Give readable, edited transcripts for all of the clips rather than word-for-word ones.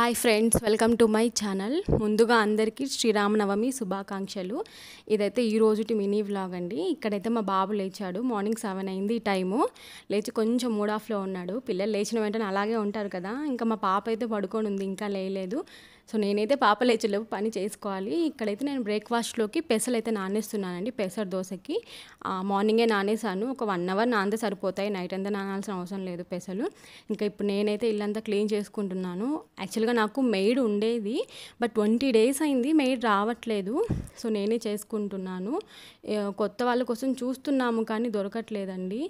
Hi friends, welcome to my channel. ముందుగా అందరికీ శ్రీరామనవమి శుభాకాంక్షలు. ఇదైతే ఈ రోజుటి మినీ వ్లాగ్ అండి. ఇక్కడైతే మా బాబు లేచాడు. మార్నింగ్ 7 అయింది టైము. లేచి కొంచెం మూడ్ ఆఫ్లో ఉన్నాడు. పిల్లలు లేచిన వెంటనే అలాగే ఉంటారు కదా. ఇంకా మా పాప అయితే పడుకొని ఉంది, ఇంకా లేయలేదు. సో నేనైతే పాప లేచలేవు పని చేసుకోవాలి. ఇక్కడైతే నేను బ్రేక్ఫాస్ట్లోకి పెసలు అయితే నానేస్తున్నానండి. పెసర దోశకి మార్నింగే నానేసాను. ఒక 1 అవర్ నానితే సరిపోతాయి. నైట్ అంతా నానాల్సిన అవసరం లేదు పెసలు. ఇంకా ఇప్పుడు నేనైతే ఇల్లంతా క్లీన్ చేసుకుంటున్నాను. యాక్చువల్గా నాకు మెయిడ్ ఉండేది, బట్ 20 days అయింది మెయిడ్ రావట్లేదు. సో నేనే చేసుకుంటున్నాను. కొత్త వాళ్ళ కోసం చూస్తున్నాము కానీ దొరకట్లేదండి.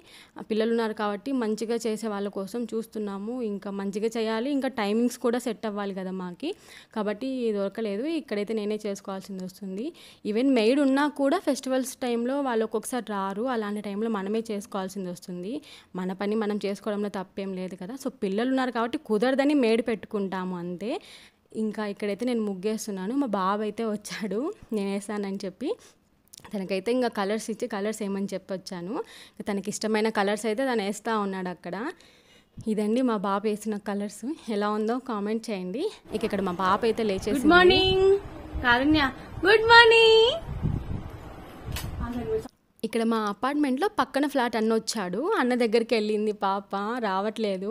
పిల్లలు ఉన్నారు కాబట్టి మంచిగా చేసే వాళ్ళ కోసం చూస్తున్నాము. ఇంకా మంచిగా చేయాలి, ఇంకా టైమింగ్స్ కూడా సెట్ అవ్వాలి కదా మాకి, కాబట్టి దొరకలేదు. ఇక్కడైతే నేనే చేసుకోవాల్సింది వస్తుంది. ఈవెన్ మెయిడ్ ఉన్నా కూడా ఫెస్టివల్స్ టైంలో వాళ్ళు ఒక్కొక్కసారి రారు. అలాంటి టైంలో మనమే చేసుకోవాల్సింది వస్తుంది. మన పని మనం చేసుకోవడంలో తప్పేం లేదు కదా. సో పిల్లలు ఉన్నారు కాబట్టి కుదరదని మెయిడ్ పెట్టుకుంటాము అంతే. ఇంకా ఇక్కడైతే నేను ముగ్గేస్తున్నాను. మా బాబు అయితే వచ్చాడు నేను వేస్తానని చెప్పి. తనకైతే ఇంకా కలర్స్ ఇచ్చి కలర్స్ ఏమని చెప్పొచ్చాను. తనకి ఇష్టమైన కలర్స్ అయితే తను వేస్తూ ఉన్నాడు అక్కడ. ఇదండి మా బాబు వేసిన కలర్స్. ఎలా ఉందో కామెంట్ చేయండి. ఇక్కడ మా బాబు అయితే లేచేసి, గుడ్ మార్నింగ్ కారుణ్య, గుడ్ మార్నింగ్. ఇక్కడ మా అపార్ట్మెంట్లో పక్కన ఫ్లాట్ అన్న వచ్చాడు. అన్న దగ్గరికి వెళ్ళింది పాప, రావట్లేదు.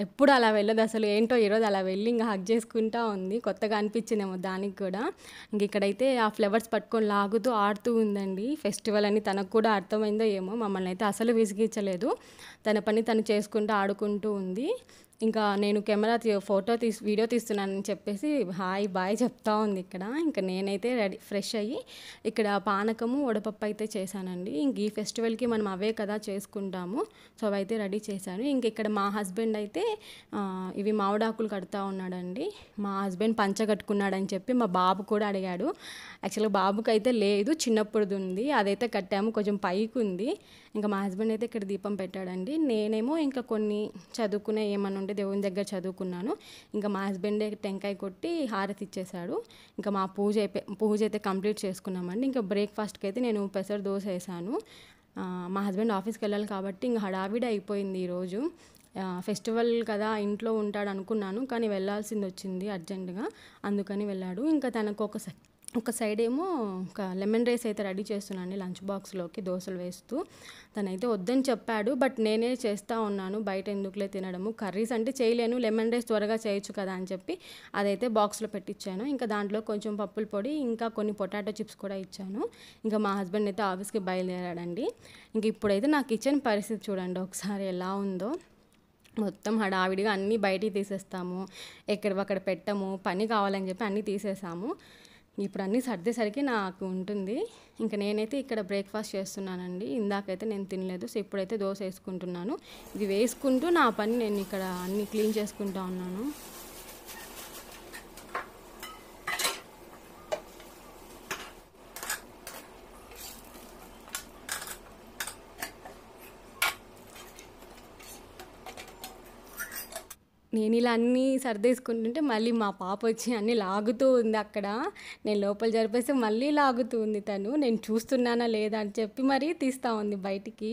ఎప్పుడు అలా వెళ్ళదు అసలు. ఏంటో ఈరోజు అలా వెళ్ళి ఇంకా హగ్ చేసుకుంటూ ఉంది. కొత్తగా అనిపించిందేమో దానికి కూడా. ఇంక ఇక్కడైతే ఆ ఫ్లవర్స్ పట్టుకొని లాగుతూ ఆడుతూ ఉందండి. ఫెస్టివల్ అని తనకు కూడా అర్థమైందో ఏమో. మమ్మల్ని అయితే అసలు విసిగించలేదు. తన పని తను చేసుకుంటూ ఆడుకుంటూ ఉంది. ఇంకా నేను కెమెరా వీడియో తీస్తున్నానని చెప్పేసి హాయ్ బాయ్ చెప్తా ఉంది ఇక్కడ. ఇంకా నేనైతే రెడీ ఫ్రెష్ అయ్యి ఇక్కడ పానకము వడపప్పు అయితే చేశానండి. ఇంక ఈ ఫెస్టివల్కి మనం అవే కదా చేసుకుంటాము. సో అవైతే రెడీ చేశాను. ఇంక ఇక్కడ మా హస్బెండ్ అయితే ఇవి మామిడాకులు కడుతూ ఉన్నాడండి. మా హస్బెండ్ పంచ కట్టుకున్నాడని చెప్పి మా బాబు కూడా అడిగాడు. యాక్చువల్గా బాబుకి అయితే లేదు, చిన్నప్పుడుది ఉంది. అదైతే కట్టాము, కొంచెం పైకి ఉంది. ఇంకా మా హస్బెండ్ అయితే ఇక్కడ దీపం పెట్టాడండి. నేనేమో ఇంకా కొన్ని చదువుకునే ఏమన్నా ఉంటే దేవుని దగ్గర చదువుకున్నాను. ఇంకా మా హస్బెండే టెంకాయ కొట్టి హారతి ఇచ్చేసాడు. ఇంకా మా పూజ అయితే కంప్లీట్ చేసుకున్నామండి. ఇంకా బ్రేక్ఫాస్ట్కి అయితే నేను పెసర దోశ వేసాను. మా హస్బెండ్ ఆఫీస్కి వెళ్ళాలి కాబట్టి ఇంకా హడావిడి అయిపోయింది ఈరోజు. ఫెస్టివల్ కదా ఇంట్లో ఉంటాడు అనుకున్నాను, కానీ వెళ్ళాల్సింది వచ్చింది అర్జెంటుగా, అందుకని వెళ్ళాడు. ఇంకా తనకు ఒక సైడ్ ఏమో ఒక లెమన్ రైస్ అయితే రెడీ చేస్తున్నాను లంచ్ బాక్స్లోకి దోశలు వేస్తూ. తనైతే వద్దని చెప్పాడు, బట్ నేనే చేస్తూ ఉన్నాను. బయట ఎందుకులే తినడము, కర్రీస్ అంటే చేయలేను, లెమన్ రైస్ త్వరగా చేయొచ్చు కదా అని చెప్పి అదైతే బాక్స్లో పెట్టించాను. ఇంకా దాంట్లో కొంచెం పప్పుల పొడి, ఇంకా కొన్ని పొటాటో చిప్స్ కూడా ఇచ్చాను. ఇంకా మా హస్బెండ్ అయితే ఆఫీస్కి బయలుదేరాడండి. ఇంక ఇప్పుడైతే నా కిచెన్ పరిస్థితి చూడండి ఒకసారి ఎలా ఉందో. మొత్తం హడావిడిగా అన్నీ బయటికి తీసేస్తాము, ఎక్కడక్కడ పెట్టము, పని కావాలని చెప్పి అన్నీ తీసేసాము. ఇప్పుడు అన్నీ సర్దేసరికి నాకు ఉంటుంది. ఇంకా నేనైతే ఇక్కడ బ్రేక్ఫాస్ట్ చేస్తున్నానండి. ఇందాకైతే నేను తినలేదు. సో ఇప్పుడైతే దోశ వేసుకుంటున్నాను. ఇది వేసుకుంటూ నా పని నేను ఇక్కడ అన్నీ క్లీన్ చేసుకుంటా ఉన్నాను. నేను ఇలా అన్నీ సర్దేసుకుంటుంటే మళ్ళీ మా పాప వచ్చి అన్నీ లాగుతూ ఉంది అక్కడ. నేను లోపల జరిపేస్తే మళ్ళీ లాగుతూ ఉంది తను. నేను చూస్తున్నానా లేదా అని చెప్పి మరీ తీస్తూ ఉంది బయటికి.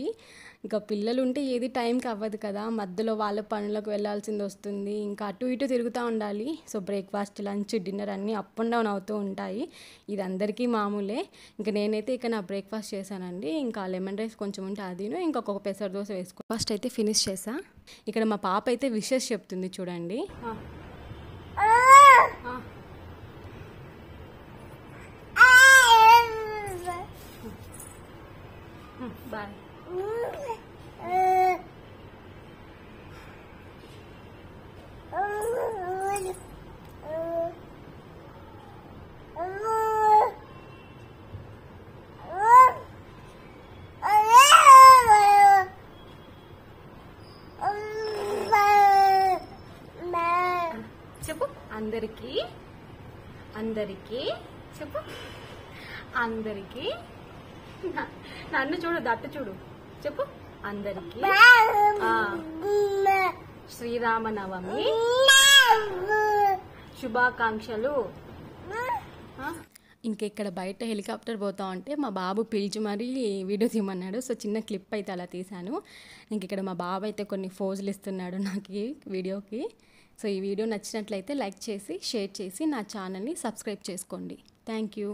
ఇంకా పిల్లలు ఉంటే ఏది టైంకి అవ్వదు కదా, మధ్యలో వాళ్ళ పనులకు వెళ్ళాల్సింది వస్తుంది. ఇంకా అటు ఇటు తిరుగుతూ ఉండాలి. సో బ్రేక్ఫాస్ట్, లంచ్, డిన్నర్ అన్నీ అప్ అండ్ డౌన్ అవుతూ ఉంటాయి. ఇది అందరికీ మామూలే. ఇంకా నేనైతే ఇక్కడ నా బ్రేక్ఫాస్ట్ చేశానండి. ఇంకా లెమన్ రైస్ కొంచెం ఉంటే అదిను, ఇంకొక పెసర దోశ వేసుకో ఫస్ట్ అయితే ఫినిష్ చేసా. ఇక్కడ మా పాప అయితే విషెస్ చెప్తుంది చూడండి. బాయ్. చెప్పు అందరికీ, అందరికీ చెప్పు, అందరికీ. నన్ను చూడు, దట్టు చూడు, చెప్పు అందరికీ శ్రీరామనవమి శుభాకాంక్షలు. ఇంక ఇక్కడ బయట హెలికాప్టర్ పోతా ఉంటే మా బాబు పిలిచి మరీ వీడియో తీయమన్నాడు. సో చిన్న క్లిప్ అయితే అలా తీశాను. ఇంక ఇక్కడ మా బాబు అయితే కొన్ని ఫోజులు ఇస్తున్నాడు నాకు వీడియోకి. సో ఈ వీడియో నచ్చినట్లయితే లైక్ చేసి షేర్ చేసి నా ఛానల్ని సబ్స్క్రైబ్ చేసుకోండి. Thank you.